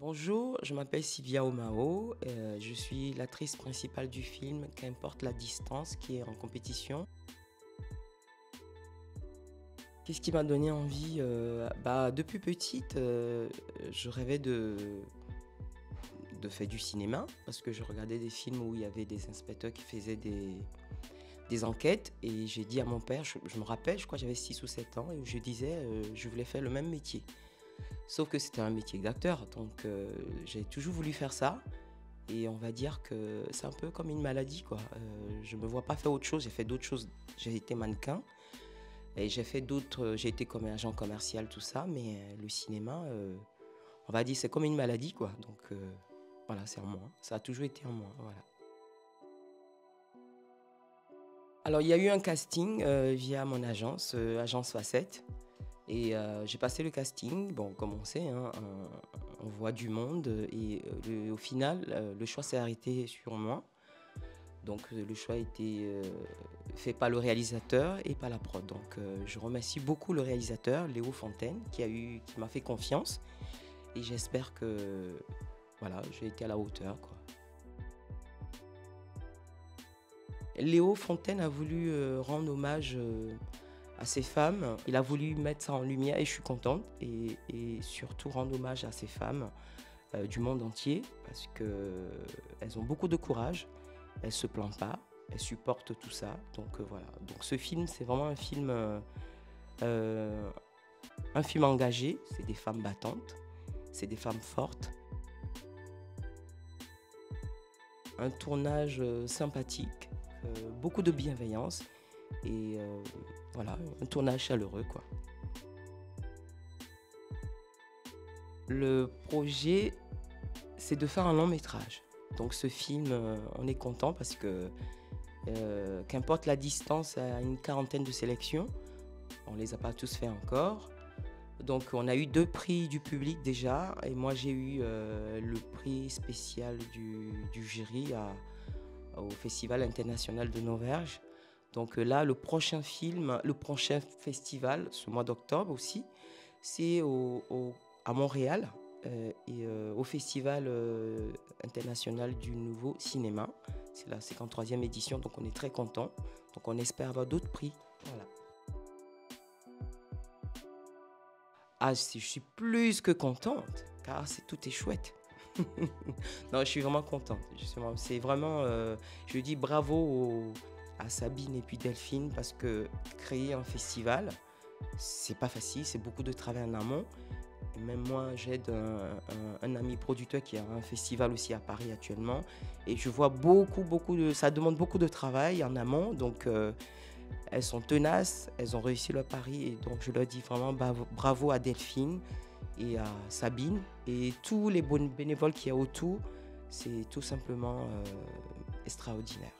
Bonjour, je m'appelle Sylvia Omao, je suis l'actrice principale du film Qu'importe la distance qui est en compétition. Qu'est-ce qui m'a donné envie? Depuis petite, je rêvais de faire du cinéma parce que je regardais des films où il y avait des inspecteurs qui faisaient des enquêtes et j'ai dit à mon père, je me rappelle, je crois que j'avais 6 ou 7 ans et où je disais, je voulais faire le même métier. Sauf que c'était un métier d'acteur, donc j'ai toujours voulu faire ça. Et on va dire que c'est un peu comme une maladie, quoi. Je me vois pas faire autre chose. J'ai fait d'autres choses. J'ai été mannequin et j'ai fait d'autres. J'ai été comme agent commercial, tout ça. Mais le cinéma, on va dire, c'est comme une maladie, quoi. Donc voilà, c'est en moi. Ça a toujours été en moi. Voilà. Alors il y a eu un casting via mon agence, agence Facette. Et j'ai passé le casting. Bon, comme on sait, hein, on voit du monde. Et au final, le choix s'est arrêté sur moi. Donc le choix a été fait par le réalisateur et par la prod. Donc je remercie beaucoup le réalisateur, Léo Fontaine, qui m'a fait confiance. Et j'espère que voilà, j'ai été à la hauteur, quoi. Léo Fontaine a voulu rendre hommage à ces femmes. Il a voulu mettre ça en lumière et je suis contente. Et surtout rendre hommage à ces femmes du monde entier parce qu'elles ont beaucoup de courage, elles ne se plantent pas, elles supportent tout ça. Donc voilà. Donc ce film, c'est vraiment un film engagé. C'est des femmes battantes, c'est des femmes fortes. Un tournage sympathique, beaucoup de bienveillance et voilà, un tournage chaleureux, quoi. Le projet, c'est de faire un long métrage. Donc ce film, on est content parce que qu'importe la distance, à une quarantaine de sélections. On ne les a pas tous fait encore. Donc on a eu 2 prix du public déjà et moi j'ai eu le prix spécial du jury au Festival international de Nauverge. Donc là, le prochain festival, ce mois d'octobre aussi, c'est à Montréal et au Festival international du nouveau cinéma. C'est la 53e édition, donc on est très content. Donc on espère avoir d'autres prix. Voilà. Ah, je suis plus que contente, car tout est chouette. Non, je suis vraiment contente. C'est vraiment, je dis bravo à Sabine et puis Delphine parce que créer un festival, c'est pas facile, c'est beaucoup de travail en amont. Et même moi, j'aide un ami producteur qui a un festival aussi à Paris actuellement. Et je vois ça demande beaucoup de travail en amont. Donc, elles sont tenaces, elles ont réussi leur pari. Et donc, je leur dis vraiment bravo à Delphine et à Sabine et tous les bénévoles qu'il y a autour. C'est tout simplement extraordinaire.